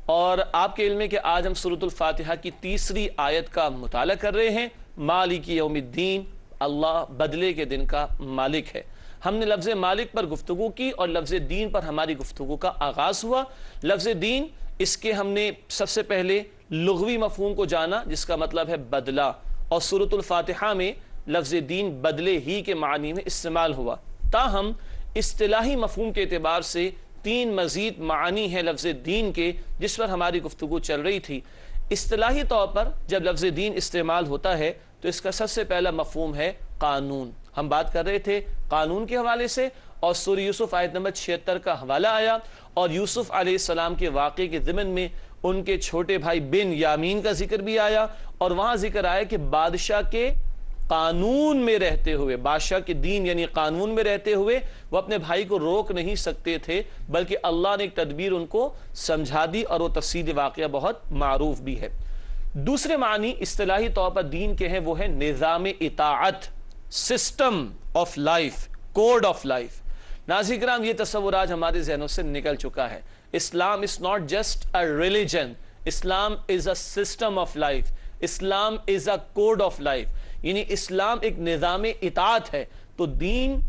اور آپ کے علم ہے کہ آج ہم سورۃ الفاتحہ کی تیسری آیت کا مطالعہ کر رہے ہیں۔ مالک یوم الدین، اللہ بدلے کے دن کا مالک ہے۔ ہم نے لفظ مالک پر گفتگو کی اور لفظ دین پر ہماری گفتگو کا آغاز ہوا۔ لفظ دین، اس کے ہم نے سب سے پہلے لغوی مفہوم کو جانا جس کا مطلب ہے بدلہ، اور سورۃ الفاتحہ میں لفظ دین بدلے ہی کے معنی میں استعمال ہوا۔ تاہم اصطلاحی مفہوم کے اعتبار سے تین مزید معنی ہیں لفظ دین کے جس پر ہماری گفتگو چل رہی تھی۔ اصطلاحی طور پر جب لفظ دین استعمال ہوتا ہے تو اس کا سب سے پہلا مفہوم ہے قانون۔ ہم بات کر رہے تھے قانون کے حوالے سے، اور سورہ یوسف آیت نمبر 76 کا حوالہ آیا، اور یوسف علیہ السلام کے واقعے کے ضمن میں ان کے چھوٹے بھائی بن یامین کا ذکر بھی آیا، اور وہاں ذکر آیا کہ بادشاہ کے قانون میں رہتے ہوئے، بادشاہ کے دین یعنی قانون میں رہتے ہوئے وہ اپنے بھائی کو روک نہیں سکتے تھے، بلکہ اللہ نے ایک تدبیر ان کو سمجھا دی، اور وہ تفصیل واقعہ بہت معروف بھی ہے۔ دوسرے معنی اصطلاحی طور پر دین کے ہیں، وہ ہے نظام اطاعت، system of life, code of life. ناظرین کرام، یہ تصور آج ہمارے ذہنوں سے نکل چکا ہے۔ اسلام is not just a religion، Islam is a system of life، Islam is a code of life، یعنی اسلام ایک نظام اطاعت ہے۔ تو دین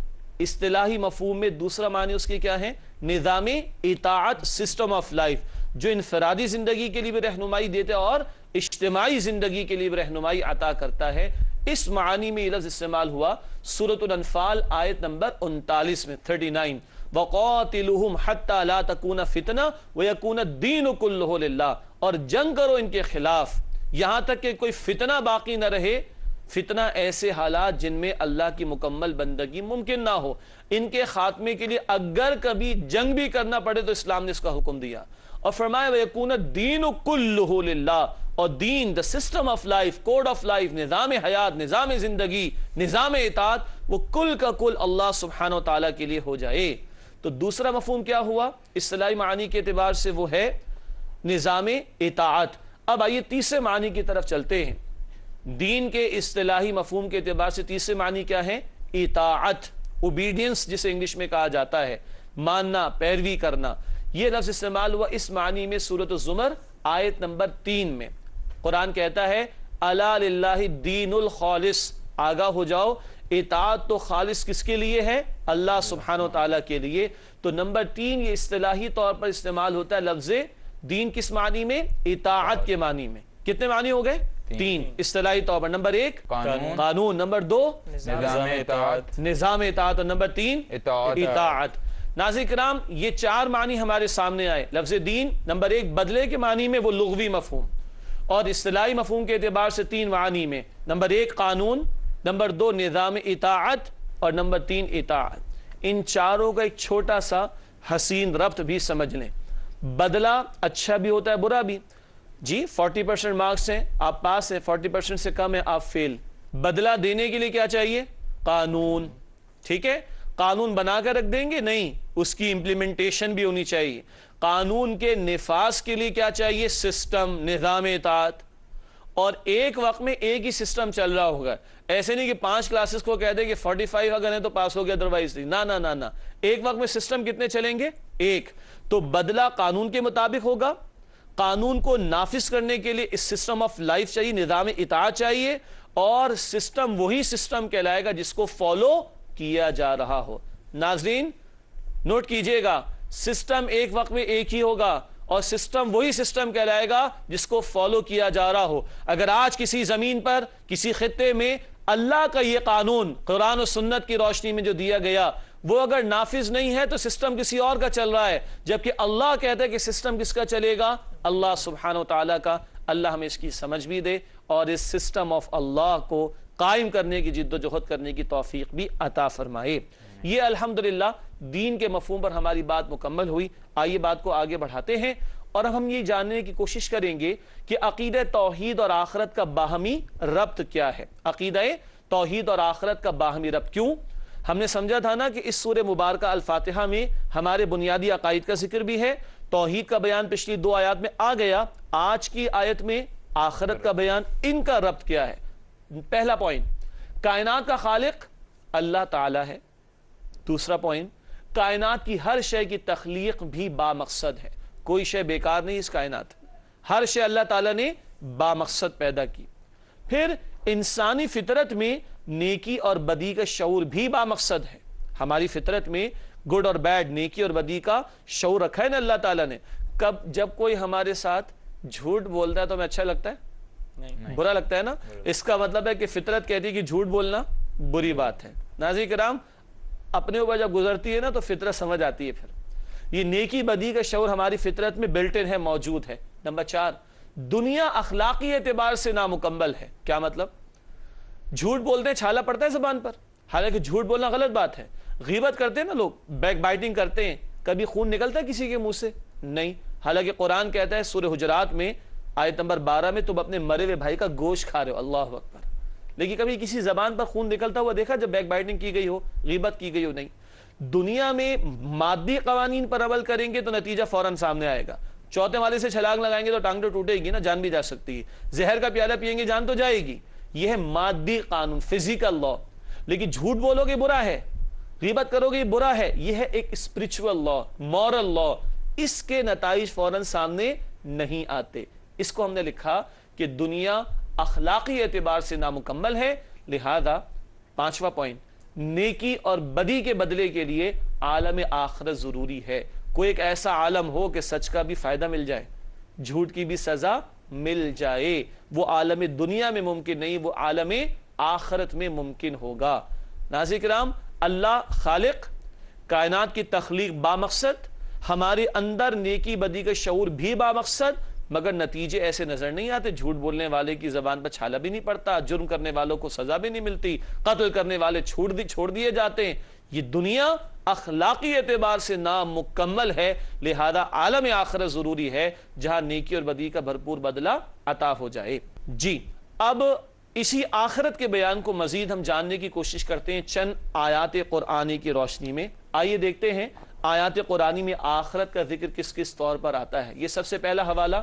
اصطلاحی مفہوم میں دوسرا معنی اس کی کیا ہے؟ نظام اطاعت، سسٹم آف لائف، جو انفرادی زندگی کے لیے بھی رہنمائی دیتے اور اجتماعی زندگی کے لیے بھی رہنمائی عطا کرتا ہے۔ اس معنی میں یہ لفظ استعمال ہوا سورۃ الانفال آیت نمبر 39 میں 39، وَقَاتِلُهُمْ حَتَّى لَا تَكُونَ فِتْنَةٌ وَيَكُونَ الدِّينُ كُلُّهُ لِلَّهِ، اور جنگ کرو ان کے خلاف یہاں تک کہ کوئی فتنہ باقی نہ رہے۔ فتنہ ایسے حالات جن میں اللہ کی مکمل بندگی ممکن نہ ہو، ان کے خاتمے کے لیے اگر کبھی جنگ بھی کرنا پڑے تو اسلام نے اس کا حکم دیا، اور فرمایا وَيَكُونَ الدِّينُ كُلُّهُ لِلَّهِ، اور دین، the system of life, code of life, نظام حیات، نظام زندگی، نظام اطاعت، وہ کل کا کل اللہ سبحانہ وتعالی کے لیے ہو جائے۔ تو دوسرا مفہوم کیا ہوا اصطلاحی معنی کے اعتبار سے؟ وہ ہے نظام اطاعت۔ اب آئیے تیسرے معنی کی طرف چلتے ہیں۔ دین کے اصطلاحی مفہوم کے اعتبار سے تیسرے معنی کیا ہے؟ اطاعت، اوبیڈینس جسے انگلش میں کہا جاتا ہے، ماننا، پیروی کرنا۔ یہ لفظ استعمال ہوا اس معنی میں سورۃ الزمر آیت نمبر 3 میں۔ قرآن کہتا ہے الا للہ الدین الخالص، آگاہ ہو جاؤ اطاعت تو خالص کس کے لیے ہے؟ اللہ سبحانہ وتعالی کے لیے۔ تو نمبر 3 یہ اصطلاحی طور پر استعمال ہوتا ہے لفظ دین کس معنی میں؟ اطاعت کے معنی میں۔ کتنے معنی ہو گئے؟ 3 اصطلاحی طور پر۔ نمبر 1 قانون، نمبر 2 نظام اطاعت، اور نمبر 3 اطاعت۔ ناظرین کرام، یہ 4 معنی ہمارے سامنے آئے۔ لفظ دین نمبر 1 بدلے کے معنی میں، وہ لغوی مفہوم، اور اصطلاحی مفہوم کے اعتبار سے 3 معنی میں، نمبر 1 قانون، نمبر 2 نظام اطاعت، اور نمبر 3 اطاعت۔ ان چاروں کا ایک چھوٹا سا حسین ربط بھی سمجھ لیں۔ بدلہ اچھا بھی ہوتا ہے، برا بھی۔ جی 40% مارکس ہیں، آپ پاس ہیں، 40% سے کم ہے، آپ فیل۔ بدلہ دینے کے لیے کیا چاہیے؟ قانون، ٹھیک ہے؟ قانون بنا کر رکھ دیں گے؟ نہیں، اس کی امپلیمنٹیشن بھی ہونی چاہیے۔ قانون کے نفاذ کے لیے کیا چاہیے؟ سسٹم، نظام اطاعت۔ اور ایک وقت میں ایک ہی سسٹم چل رہا ہوگا، ایسے نہیں کہ 5 کلاسز کو کہہ دیں کہ 45 اگر ہیں تو پاس ہو گیا، ادروائز نہیں۔ نہ نہ نہ، ایک وقت میں سسٹم کتنے چلیں گے؟ ایک۔ تو بدلہ قانون کے مطابق ہوگا۔ قانون کو نافذ کرنے کے لیے اس سسٹم آف لائف چاہیے، نظام اطاعت چاہیے، اور سسٹم وہی سسٹم کہلائے گا جس کو فالو کیا جا رہا ہو۔ ناظرین نوٹ کیجئے گا، سسٹم ایک وقت میں ایک ہی ہوگا، اور سسٹم وہی سسٹم کہلائے گا جس کو فالو کیا جا رہا ہو۔ اگر آج کسی زمین پر، کسی خطے میں اللہ کا یہ قانون قرآن و سنت کی روشنی میں جو دیا گیا وہ اگر نافذ نہیں ہے تو سسٹم کسی اور کا چل رہا ہے، جبکہ اللہ کہتا ہے کہ سسٹم کس کا چلے گا؟ اللہ سبحانہ وتعالی کا۔ اللہ ہمیں اس کی سمجھ بھی دے اور اس سسٹم آف اللہ کو قائم کرنے کی جد و جہد کرنے کی توفیق بھی عطا فرمائے۔ یہ الحمدللہ دین کے مفہوم پر ہماری بات مکمل ہوئی۔ آئیے بات کو آگے بڑھاتے ہیں، اور اب ہم یہ جاننے کی کوشش کریں گے کہ عقیدہ توحید اور آخرت کا باہمی ربط کیا ہے۔ عقیدہ توحید اور آخرت کا باہمی ربط کیوں؟ ہم نے سمجھا تھا نا کہ اس سورہ مبارکہ الفاتحہ میں ہمارے بنیادی عقائد کا ذکر بھی ہے، توحید کا بیان پچھلی 2 آیات میں آ گیا، آج کی آیت میں آخرت کا بیان۔ ان کا ربط کیا ہے؟ پہلا پوائنٹ، کائنات کا خالق اللہ تعالی ہے۔ دوسرا پوائنٹ، کائنات کی ہر شے کی تخلیق بھی با مقصد ہے، کوئی شے بیکار نہیں اس کائنات میں، ہر شے اللہ تعالیٰ نے بامقصد پیدا کی۔ پھر انسانی فطرت میں نیکی اور بدی کا شعور بھی بامقصد ہے، ہماری فطرت میں گڈ اور بیڈ، نیکی اور بدی کا شعور رکھا ہے نا اللہ تعالیٰ نے۔ جب کوئی ہمارے ساتھ جھوٹ بولتا ہے تو ہمیں اچھا لگتا ہے؟ برا لگتا ہے نا۔ اس کا مطلب ہے کہ فطرت کہتی ہے کہ جھوٹ بولنا بری بات ہے۔ ناظرین کرام، اپنے اوپر جب گزرتی ہے نا تو فطرت سمجھ آتی ہے۔ پھر یہ نیکی بدی کا شعور ہماری فطرت میں بلٹ ان ہے، موجود ہے۔ نمبر 4، دنیا اخلاقی اعتبار سے نامکمل ہے۔ کیا مطلب؟ جھوٹ بولتے ہیں، چھالا پڑتا ہے زبان پر، حالانکہ جھوٹ بولنا غلط بات ہے۔ غیبت کرتے ہیں نا لوگ، بیک بائٹنگ کرتے ہیں، کبھی خون نکلتا ہے کسی کے منہ سے؟ نہیں، حالانکہ قرآن کہتا ہے سورہ حجرات میں آیت نمبر 12 میں، تم اپنے مرے ہوئے بھائی کا گوشت کھا رہے ہو۔ اللہ اکبر۔ لیکن کبھی کسی زبان پر خون نکلتا ہوا دیکھا جب بیک بائٹنگ کی گئی ہو، غیبت کی گئی ہو؟ نہیں۔ دنیا میں مادی قوانین پر عمل کریں گے تو نتیجہ فوراً سامنے آئے گا۔ چوتھے والے سے چھلانگ لگائیں گے تو ٹانگ تو ٹوٹے گی نا، جان بھی جا سکتی ہے۔ زہر کا پیالہ پیئیں گے جان تو جائے گی۔ یہ ہے مادی قانون، فزیکل لا۔ لیکن جھوٹ بولو گے برا ہے، غیبت کرو گے برا ہے، یہ ہے ایک اسپرچول لا، مورل لا۔ اس کے نتائج فوراً سامنے نہیں آتے۔ اس کو ہم نے لکھا کہ دنیا اخلاقی اعتبار سے نامکمل ہے، لہذا 5واں پوائنٹ، نیکی اور بدی کے بدلے کے لیے عالم آخرت ضروری ہے۔ کوئی ایک ایسا عالم ہو کہ سچ کا بھی فائدہ مل جائے، جھوٹ کی بھی سزا مل جائے۔ وہ عالم دنیا میں ممکن نہیں، وہ عالم آخرت میں ممکن ہوگا۔ ناظرین کرام، اللہ خالق، کائنات کی تخلیق بامقصد، ہمارے اندر نیکی بدی کا شعور بھی بامقصد، مگر نتیجے ایسے نظر نہیں آتے۔ جھوٹ بولنے والے کی زبان پر چھالا بھی نہیں پڑتا، جرم کرنے والوں کو سزا بھی نہیں ملتی، قتل کرنے والے چھوڑ دیے جاتے ہیں۔ یہ دنیا اخلاقی اعتبار سے نامکمل ہے، لہذا عالم آخرت ضروری ہے جہاں نیکی اور بدی کا بھرپور بدلہ عطا ہو جائے۔ جی، اب اسی آخرت کے بیان کو مزید ہم جاننے کی کوشش کرتے ہیں چند آیات قرآنی کی روشنی میں۔ آئیے دیکھتے ہیں آیات قرآنی میں آخرت کا ذکر کس کس طور پر آتا ہے۔ یہ سب سے پہلا حوالہ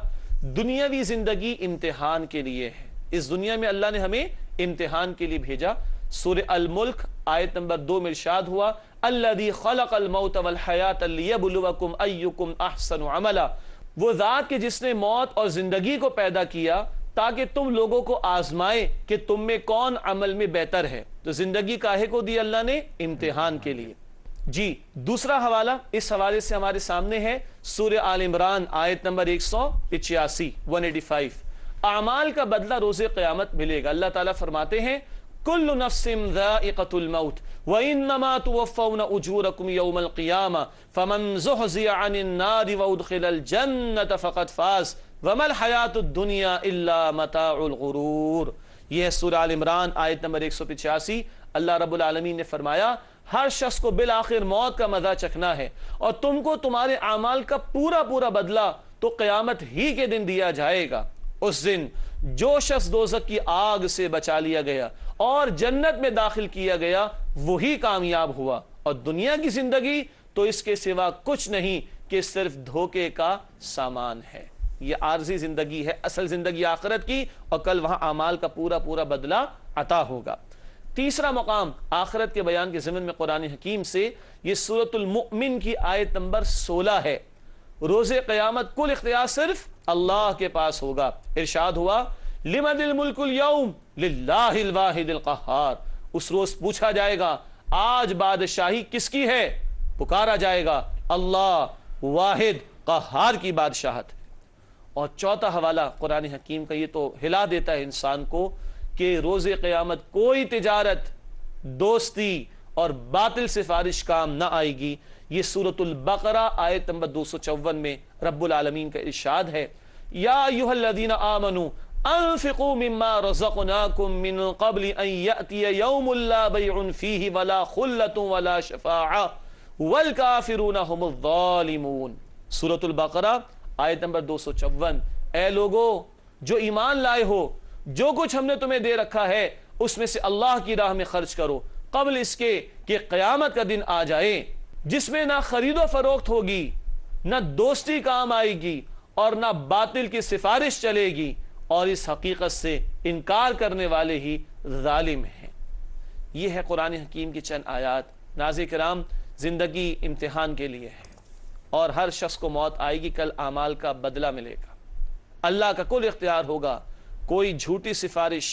دنیاوی زندگی امتحان کے لیے ہے۔ اس دنیا میں اللہ نے ہمیں امتحان کے لیے بھیجا۔ سورہ الملک آیت نمبر 2 میں ارشاد ہوا، الذی خلق الموت والحیات لیبلوکم ایکم احسن عملا، وہ ذات کے جس نے موت اور زندگی کو پیدا کیا تاکہ تم لوگوں کو آزمائے کہ تم میں کون عمل میں بہتر ہے۔ تو زندگی کاہے کو دی اللہ نے؟ امتحان کے لیے۔ جی، دوسرا حوالہ اس حوالے سے ہمارے سامنے ہے سورہ آل عمران آیت نمبر 185 اعمال کا بدلہ روز قیامت ملے گا۔ اللہ تعالیٰ فرماتے ہیں، کل نفس ذائقۃ الموت وانما توفون اجورکم یوم القیامہ فمن زحزح عن النار وادخل الجنۃ فقد فاز وما الحیاۃ الدنیا الا متاع الغرور۔ یہ ہے سورہ آل عمران آیت نمبر 185۔ اللہ رب العالمین نے فرمایا، ہر شخص کو بالآخر موت کا مزہ چکھنا ہے، اور تم کو تمہارے اعمال کا پورا بدلہ تو قیامت ہی کے دن دیا جائے گا۔ اس دن جو شخص دوزخ کی آگ سے بچا لیا گیا اور جنت میں داخل کیا گیا وہی کامیاب ہوا، اور دنیا کی زندگی تو اس کے سوا کچھ نہیں کہ صرف دھوکے کا سامان ہے۔ یہ عارضی زندگی ہے، اصل زندگی آخرت کی، اور کل وہاں اعمال کا پورا بدلہ عطا ہوگا۔ تیسرا مقام آخرت کے بیان کے ضمن میں قرآن حکیم سے یہ سورۃ المؤمن کی آیت نمبر 16 ہے۔ روز قیامت کل اختیار صرف اللہ کے پاس ہوگا۔ ارشاد ہوا، لمن الملک اليوم للہ الواحد القہار۔ اس روز پوچھا جائے گا، آج بادشاہی کس کی ہے؟ پکارا جائے گا، اللہ واحد قہار کی بادشاہت ہے۔ اور چوتھا حوالہ قرآن حکیم کا یہ تو ہلا دیتا ہے انسان کو کہ روز قیامت کوئی تجارت، دوستی اور باطل سفارش کام نہ آئے گی۔ یہ سورۃ البقرہ آیت نمبر 254 میں رب العالمین کا ارشاد ہے، یا ایھا الذین آمنوا انفقوا مما رزقناکم من قبل ان یأتی یوم لا بیع فیہ ولا خلۃ ولا شفاعہ والکافرون هم الظالمون۔ سورۃ البقرہ آیت نمبر 254۔ اے لوگو جو ایمان لائے ہو، جو کچھ ہم نے تمہیں دے رکھا ہے اس میں سے اللہ کی راہ میں خرچ کرو قبل اس کے کہ قیامت کا دن آ جائے جس میں نہ خرید و فروخت ہوگی، نہ دوستی کام آئے گی، اور نہ باطل کی سفارش چلے گی، اور اس حقیقت سے انکار کرنے والے ہی ظالم ہیں۔ یہ ہے قرآن حکیم کی چند آیات۔ ناظرین کرام، زندگی امتحان کے لیے ہے، اور ہر شخص کو موت آئے گی، کل اعمال کا بدلہ ملے گا، اللہ کا کل اختیار ہوگا، کوئی جھوٹی سفارش،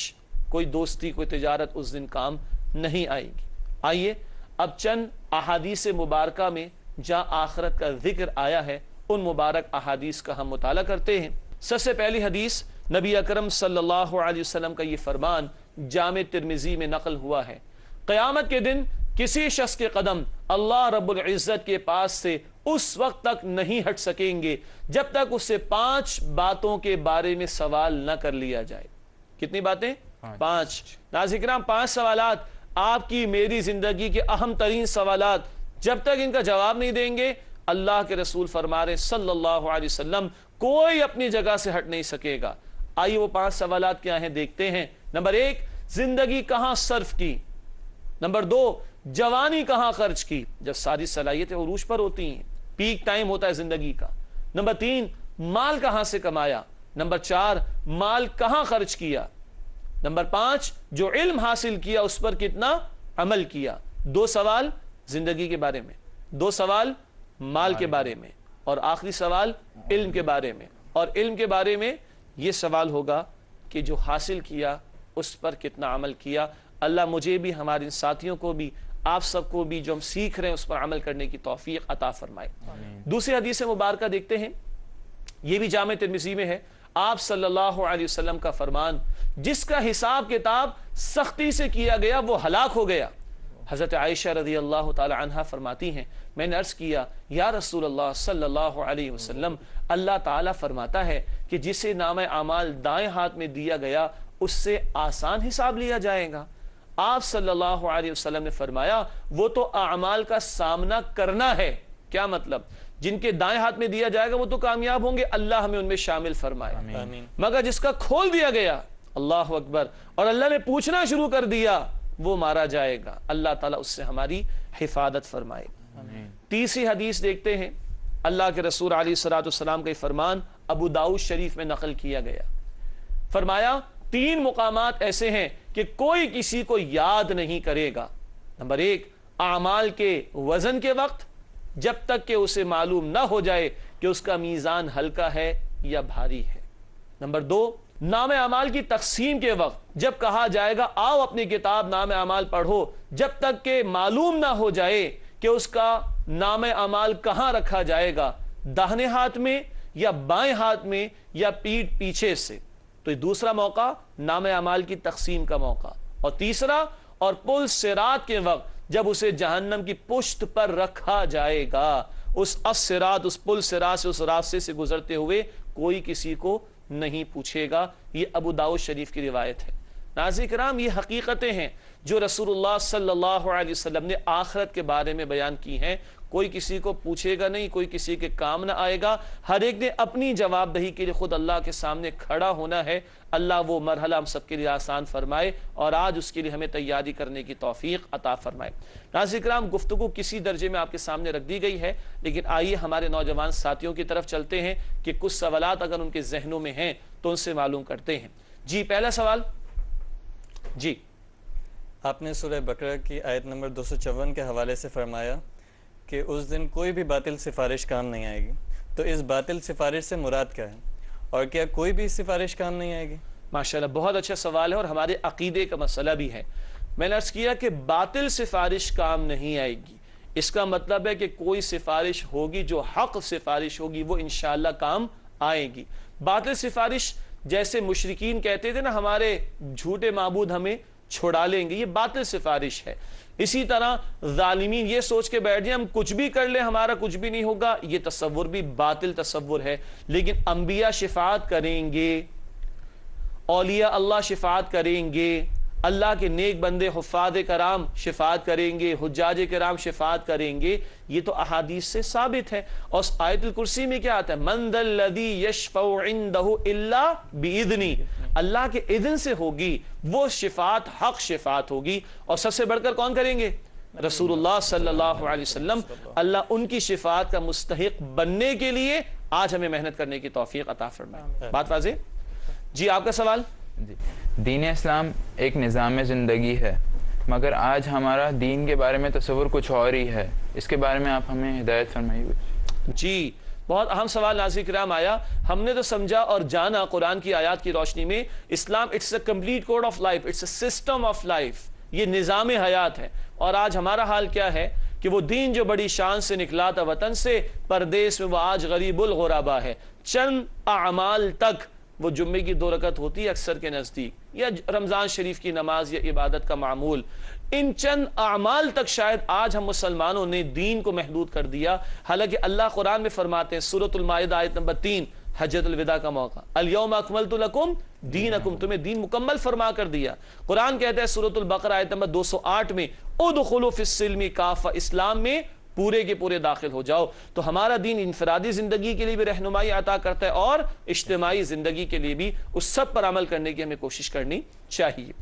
کوئی دوستی، کوئی تجارت اس دن کام نہیں آئے گی۔ آئیے اب چند احادیث مبارکہ میں جہاں آخرت کا ذکر آیا ہے ان مبارک احادیث کا ہم مطالعہ کرتے ہیں۔ سب سے پہلی حدیث نبی اکرم صلی اللہ علیہ وسلم کا یہ فرمان جامع ترمذی میں نقل ہوا ہے، قیامت کے دن کسی شخص کے قدم اللہ رب العزت کے پاس سے اس وقت تک نہیں ہٹ سکیں گے جب تک اس سے 5 باتوں کے بارے میں سوال نہ کر لیا جائے۔ کتنی باتیں؟ 5۔ ناظرین کرام، 5 سوالات آپ کی میری زندگی کے اہم ترین سوالات، جب تک ان کا جواب نہیں دیں گے اللہ کے رسول فرما رہے صلی اللہ علیہ وسلم کوئی اپنی جگہ سے ہٹ نہیں سکے گا۔ آئیے وہ 5 سوالات کیا ہیں دیکھتے ہیں۔ نمبر 1، زندگی کہاں صرف کی؟ نمبر 2، جوانی کہاں خرچ کی؟ جب ساری صلاحیتیں عروج پر ہوتی ہیں، پیک ٹائم ہوتا ہے زندگی کا۔ نمبر 3، مال کہاں سے کمایا؟ نمبر 4، مال کہاں خرچ کیا؟ نمبر 5، جو علم حاصل کیا اس پر کتنا عمل کیا؟ 2 سوال زندگی کے بارے میں، 2 سوال مال کے بارے میں، اور آخری سوال علم کے بارے میں۔ اور علم کے بارے میں یہ سوال ہوگا کہ جو حاصل کیا اس پر کتنا عمل کیا۔ اللہ مجھے بھی، ہمارے ساتھیوں کو بھی، آپ سب کو بھی جو ہم سیکھ رہے ہیں اس پر عمل کرنے کی توفیق عطا فرمائے۔ دوسری حدیث مبارکہ دیکھتے ہیں، یہ بھی جامع ترمذی میں ہے۔ آپ صلی اللہ علیہ وسلم کا فرمان، جس کا حساب کتاب سختی سے کیا گیا وہ ہلاک ہو گیا۔ حضرت عائشہ رضی اللہ تعالی عنہا فرماتی ہیں، میں نے عرض کیا یا رسول اللہ صلی اللہ علیہ وسلم، اللہ تعالیٰ فرماتا ہے کہ جسے نامہ اعمال دائیں ہاتھ میں دیا گیا اس سے آسان حساب لیا جائے گا۔ آپ صلی اللہ علیہ وسلم نے فرمایا وہ تو اعمال کا سامنا کرنا ہے۔ کیا مطلب؟ جن کے دائیں ہاتھ میں دیا جائے گا وہ تو کامیاب ہوں گے، اللہ ہمیں ان میں شامل فرمائے۔ آمین۔ مگر جس کا کھول دیا گیا، اللہ اکبر، اور اللہ نے پوچھنا شروع کر دیا، وہ مارا جائے گا۔ اللہ تعالیٰ اس سے ہماری حفاظت فرمائے۔ آمین۔ تیسری حدیث دیکھتے ہیں، اللہ کے رسول علیہ الصلوۃ والسلام کا فرمان ابو داؤد شریف میں نقل کیا گیا۔ فرمایا 3 مقامات ایسے ہیں کہ کوئی کسی کو یاد نہیں کرے گا۔ نمبر 1، اعمال کے وزن کے وقت، جب تک کہ اسے معلوم نہ ہو جائے کہ اس کا میزان ہلکا ہے یا بھاری ہے۔ نمبر 2، نام اعمال کی تقسیم کے وقت، جب کہا جائے گا آؤ اپنی کتاب نام اعمال پڑھو، جب تک کہ معلوم نہ ہو جائے کہ اس کا نام اعمال کہاں رکھا جائے گا، داہنے ہاتھ میں یا بائیں ہاتھ میں یا پیٹھ پیچھے سے۔ تو یہ دوسرا موقع نام اعمال کی تقسیم کا موقع۔ اور تیسرا، اور پل صراط کے وقت، جب اسے جہنم کی پشت پر رکھا جائے گا، اس الصراط، اس پل صراط سے، اس راستے سے گزرتے ہوئے کوئی کسی کو نہیں پوچھے گا۔ یہ ابو داؤد شریف کی روایت ہے۔ ناظرین کرام، یہ حقیقتیں ہیں جو رسول اللہ صلی اللہ علیہ وسلم نے آخرت کے بارے میں بیان کی ہیں۔ کوئی کسی کو پوچھے گا نہیں، کوئی کسی کے کام نہ آئے گا، ہر ایک نے اپنی جواب دہی کے لیے خود اللہ کے سامنے کھڑا ہونا ہے۔ اللہ وہ مرحلہ ہم سب کے لیے آسان فرمائے اور آج اس کے لیے ہمیں تیاری کرنے کی توفیق عطا فرمائے۔ ناظرین کرام، گفتگو کسی درجے میں آپ کے سامنے رکھ دی گئی ہے، لیکن آئیے ہمارے نوجوان ساتھیوں کی طرف چلتے ہیں کہ کچھ سوالات اگر ان کے ذہنوں میں ہیں تو ان سے معلوم کرتے ہیں۔ جی، پہلا سوال۔ جی، آپ نے سورہ بقرہ کی آیت نمبر 254 کے حوالے سے فرمایا کہ اس دن کوئی بھی باطل سفارش کام نہیں آئے گی، تو اس باطل سفارش سے مراد کیا ہے، اور کیا کوئی بھی سفارش کام نہیں آئے گی؟ ماشاءاللہ، بہت اچھا سوال ہے اور ہمارے عقیدے کا مسئلہ بھی ہے۔ میں نے عرض کیا کہ باطل سفارش کام نہیں آئے گی، اس کا مطلب ہے کہ کوئی سفارش ہوگی جو حق سفارش ہوگی وہ انشاءاللہ کام آئے گی۔ باطل سفارش جیسے مشرکین کہتے تھے نا ہمارے جھوٹے معبود ہمیں چھڑا لیں گے، یہ باطل سفارش ہے۔ اسی طرح ظالمین یہ سوچ کے بیٹھ جائیں ہم کچھ بھی کر لیں ہمارا کچھ بھی نہیں ہوگا، یہ تصور بھی باطل تصور ہے۔ لیکن انبیاء شفاعت کریں گے، اولیاء اللہ شفاعت کریں گے، اللہ کے نیک بندے حفاظ کرام شفاعت کریں گے، حجاج کرام شفاعت کریں گے، یہ تو احادیث سے ثابت ہے۔ اور آیت الکرسی میں کیا آتا ہے؟ من ذا الذی یشفع عندہ الا باذنہ، اللہ کے اذن سے ہوگی وہ شفاعت، حق شفاعت ہوگی۔ اور سب سے بڑھ کر کون کریں گے؟ رسول اللہ صلی اللہ علیہ وسلم۔ اللہ ان کی شفاعت کا مستحق بننے کے لیے آج ہمیں محنت کرنے کی توفیق عطا فرمائے۔ بات واضح؟ جی، آپ کا سوال۔ جی، دین اسلام ایک نظام زندگی ہے، مگر آج ہمارا دین کے بارے میں تصور کچھ اور ہی ہے، اس کے بارے میں آپ ہمیں ہدایت فرمائیے۔ جی بہت اہم سوال ناظرین کرام آیا. ہم نے تو سمجھا اور جانا قرآن کی آیات کی روشنی میں اسلام it's a complete code of life, it's a system of life, یہ نظام حیات ہے. اور آج ہمارا حال کیا ہے کہ وہ دین جو بڑی شان سے نکلا تھا وطن سے, پردیس میں وہ آج غریب الغربا ہے. چند اعمال تک وہ جمعے کی 2 رکعت ہوتی ہے اکثر کے نزدیک, یا رمضان شریف کی نماز یا عبادت کا معمول, ان چند اعمال تک شاید آج ہم مسلمانوں نے دین کو محدود کر دیا. حالانکہ اللہ قرآن میں فرماتے ہیں سورۃ المائدہ آیت نمبر 3, حجۃ الوداع کا موقع, الیوم اکملت لکم دینکم, تمہیں دین مکمل فرما کر دیا. قرآن کہتا ہے سورۃ البقرہ آیت نمبر 208 میں ادخلوا فی السلم کافہ, اسلام میں پورے کے پورے داخل ہو جاؤ. تو ہمارا دین انفرادی زندگی کے لیے بھی رہنمائی عطا کرتا ہے اور اجتماعی زندگی کے لیے بھی اس سب پر عمل کرنے کی ہمیں کوشش کرنی چاہیے.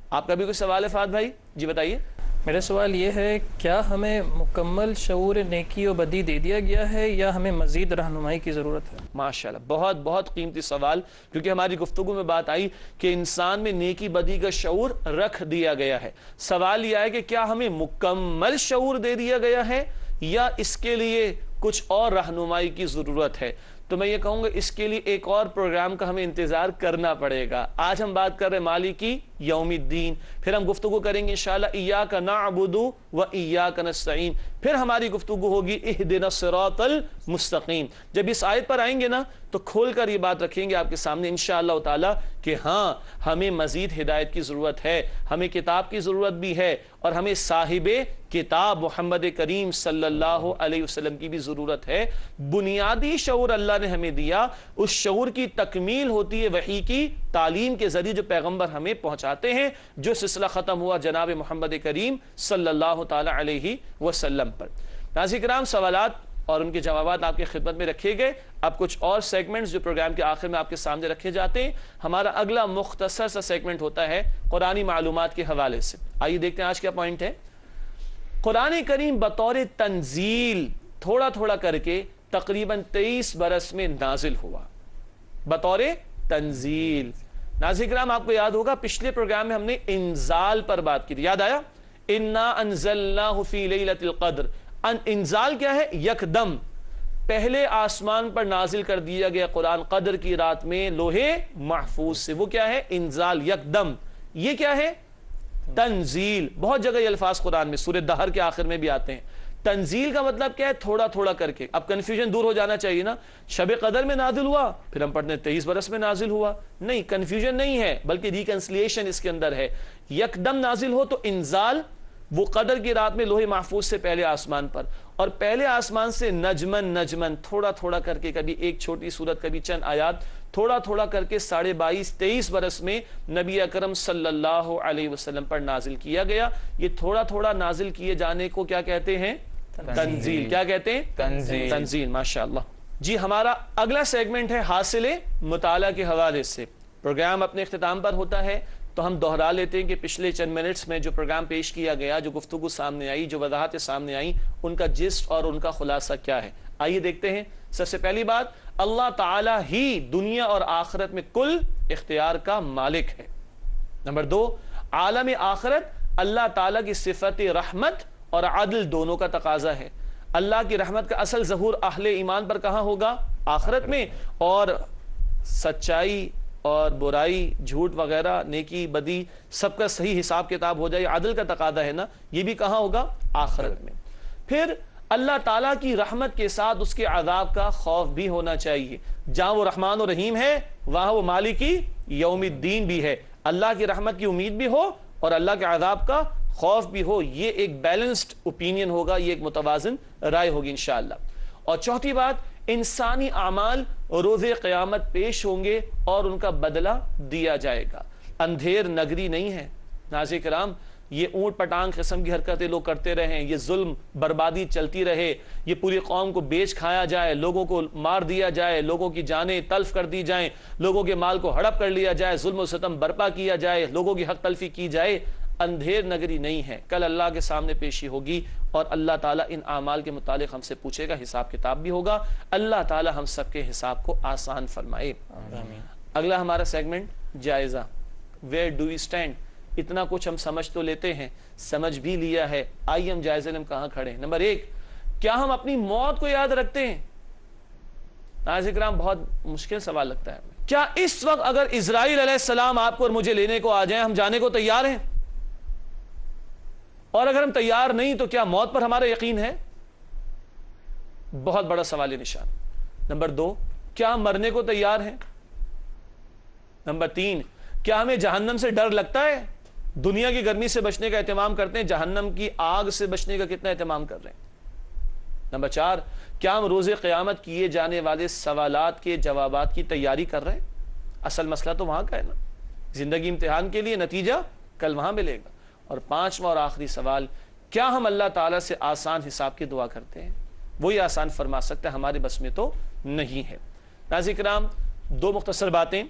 آپ کا بھی کوئی سوال ہے فہد بھائی؟ جی بتائیے. میرا سوال یہ ہے, کیا ہمیں مکمل شعور نیکی و بدی دے دیا گیا ہے یا ہمیں مزید رہنمائی کی ضرورت ہے؟ ماشاءاللہ, بہت بہت قیمتی سوال, کیونکہ ہماری گفتگو میں بات آئی کہ انسان میں نیکی بدی کا شعور رکھ دیا گیا ہے. سوال یہ ہے کہ کیا ہمیں مکمل شعور دے دیا گیا ہے یا اس کے لیے کچھ اور رہنمائی کی ضرورت ہے؟ تو میں یہ کہوں گا اس کے لیے ایک اور پروگرام کا ہمیں انتظار کرنا پڑے گا. آج ہم بات کر رہے ہیں مالکی یوم الدین, پھر ہم گفتگو کریں گے انشاءاللہ ایاک نعبد و ایاک نستعین, پھر ہماری گفتگو ہوگی اہدنا الصراط المستقیم. جب اس آیت پر آئیں گے نا تو کھول کر یہ بات رکھیں گے آپ کے سامنے انشاءاللہ تعالی کہ ہاں ہمیں مزید ہدایت کی ضرورت ہے, ہمیں کتاب کی ضرورت بھی ہے, اور ہمیں صاحب کتاب محمد کریم صلی اللہ علیہ وسلم کی بھی ضرورت ہے. بنیادی شعور اللہ نے ہمیں دیا, اس شعور کی تکمیل ہوتی ہے وحی کی تعلیم کے ذریعے جو پیغمبر ہمیں پہنچاتے ہیں, جو سلسلہ ختم ہوا جناب محمد کریم صلی اللہ تعالی علیہ وسلم پر. ناظرین کرام, سوالات اور ان کے جوابات آپ کی خدمت میں رکھے گئے. اب کچھ اور سیگمنٹس جو پروگرام کے آخر میں آپ کے سامنے رکھے جاتے ہیں. ہمارا اگلا مختصر سا سیگمنٹ ہوتا ہے قرآنی معلومات کے حوالے سے. آئیے دیکھتے ہیں آج کیا پوائنٹ ہے. قرآن کریم بطور تنزیل تھوڑا تھوڑا کر کے تقریباً 23 برس میں نازل ہوا, بطور تنزیل. ناظرین کرام, آپ کو یاد ہوگا پچھلے پروگرام میں ہم نے انزال پر بات کی تھی, یاد آیا؟ انا انزلناہ فی لیلۃ القدر. انزال کیا ہے؟ یکدم پہلے آسمان پر نازل کر دیا گیا قرآن قدر کی رات میں لوح محفوظ سے. وہ کیا ہے؟ انزال, یکدم. یہ کیا ہے؟ تنزیل. بہت جگہ یہ الفاظ قرآن میں سورہ دہر کے آخر میں بھی آتے ہیں. تنزیل کا مطلب کیا ہے؟ تھوڑا تھوڑا کر کے. اب کنفیوژن دور ہو جانا چاہیے نا, شب قدر میں نازل ہوا, پھر ہم پڑھتے ہیں 23 برس میں نازل ہوا. نہیں, کنفیوژن نہیں ہے, بلکہ ریکنسلیشن اس کے اندر ہے. یکدم نازل ہو تو انزال وہ قدر کی رات میں لوح محفوظ سے پہلے آسمان پر, اور پہلے آسمان سے نجمن نجمن تھوڑا تھوڑا کر کے, کبھی ایک چھوٹی سورت کبھی چند آیات, تھوڑا تھوڑا کر کے 22.5-23 برس میں نبی اکرم صلی اللہ علیہ وسلم پر نازل کیا گیا. یہ تھوڑا تھوڑا نازل کیے جانے کو کیا کہتے ہیں؟ تنزیل. کیا کہتے ہیں؟ تنزیل. ماشاءاللہ. جی, ہمارا اگلا سیگمنٹ ہے حاصل مطالعہ کے حوالے سے. پروگرام اپنے اختتام پر ہوتا ہے تو ہم دوہرا لیتے ہیں کہ پچھلے چند منٹس میں جو پروگرام پیش کیا گیا, جو گفتگو سامنے آئی, جو وضاحتیں سامنے آئیں, ان کا جسٹ اور ان کا خلاصہ کیا ہے. آئیے دیکھتے ہیں. سب سے پہلی بات, اللہ تعالی ہی دنیا اور آخرت میں کل اختیار کا مالک ہے. نمبر 2, عالم آخرت اللہ تعالیٰ کی صفت رحمت اور عدل دونوں کا تقاضا ہے. اللہ کی رحمت کا اصل ظہور اہل ایمان پر کہاں ہوگا؟ آخرت میں. اور سچائی اور برائی, جھوٹ وغیرہ, نیکی بدی, سب کا صحیح حساب کتاب ہو جائے, عدل کا تقاضا ہے نا, یہ بھی کہاں ہوگا؟ آخرت میں. پھر اللہ تعالیٰ کی رحمت کے ساتھ اس کے عذاب کا خوف بھی ہونا چاہیے. جہاں وہ رحمان و رحیم ہے وہاں وہ مالکی یوم الدین بھی ہے. اللہ کی رحمت کی امید بھی ہو اور اللہ کے عذاب کا خوف بھی ہو. یہ ایک بیلنسڈ اوپینین ہوگا, یہ ایک متوازن رائے ہوگی انشاءاللہ. اور چوتھی بات, انسانی اعمال روز قیامت پیش ہوں گے اور ان کا بدلہ دیا جائے گا. اندھیر نگری نہیں ہے ناظرین کرام. یہ اونٹ پٹانگ قسم کی حرکتیں لوگ کرتے رہیں, یہ ظلم بربادی چلتی رہے, یہ پوری قوم کو بیچ کھایا جائے, لوگوں کو مار دیا جائے, لوگوں کی جانیں تلف کر دی جائیں, لوگوں کے مال کو ہڑپ کر لیا جائے, ظلم و ستم برپا کیا جائے, لوگوں کی حق تلفی کی جائے, اندھیر نگری نہیں ہے. کل اللہ کے سامنے پیشی ہوگی اور اللہ تعالیٰ ان اعمال کے متعلق ہم سے پوچھے گا, حساب کتاب بھی ہوگا. اللہ تعالیٰ ہم سب کے حساب کو آسان فرمائے. اگلا ہمارا سیگمنٹ جائزہ, ویئر ڈو وی اسٹینڈ. اتنا کچھ ہم سمجھ تو لیتے ہیں, سمجھ بھی لیا ہے, آئیے ہم جائزے میں ہم کہاں کھڑے ہیں. نمبر 1, کیا ہم اپنی موت کو یاد رکھتے ہیں؟ ناظرین کرام بہت مشکل سوال لگتا ہے. کیا اس وقت اگر اسرائیل علیہ السلام آپ کو اور مجھے لینے کو آ جائیں ہم جانے کو تیار ہیں؟ اور اگر ہم تیار نہیں تو کیا موت پر ہمارا یقین ہے؟ بہت بڑا سوال نشان. نمبر 2، کیا ہم مرنے کو تیار ہیں؟ نمبر 3، کیا ہمیں جہنم سے ڈر لگتا ہے؟ دنیا کی گرمی سے بچنے کا اہتمام کرتے ہیں، جہنم کی آگ سے بچنے کا کتنا اہتمام کر رہے ہیں؟ نمبر 4، کیا ہم روز قیامت کیے جانے والے سوالات کے جوابات کی تیاری کر رہے ہیں؟ اصل مسئلہ تو وہاں کا ہے نا، زندگی امتحان کے لیے، نتیجہ کل وہاں ملے گا. اور 5واں اور آخری سوال، کیا ہم اللہ تعالیٰ سے آسان حساب کی دعا کرتے ہیں؟ وہی آسان فرما سکتا ہے، ہمارے بس میں تو نہیں ہے. ناظرین کرام، 2 مختصر باتیں.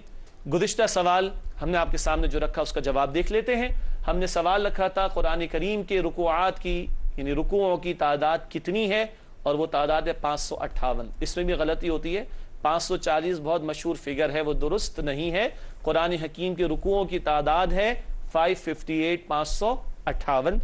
گزشتہ سوال ہم نے آپ کے سامنے جو رکھا اس کا جواب دیکھ لیتے ہیں. ہم نے سوال رکھا تھا قرآن کریم کے رکوعات کی یعنی رکوعوں کی تعداد کتنی ہے، اور وہ تعداد ہے 558. اس میں بھی غلطی ہوتی ہے، 540 بہت مشہور فگر ہے، وہ درست نہیں ہے. قرآن حکیم کے رکوعوں کی تعداد ہے 558.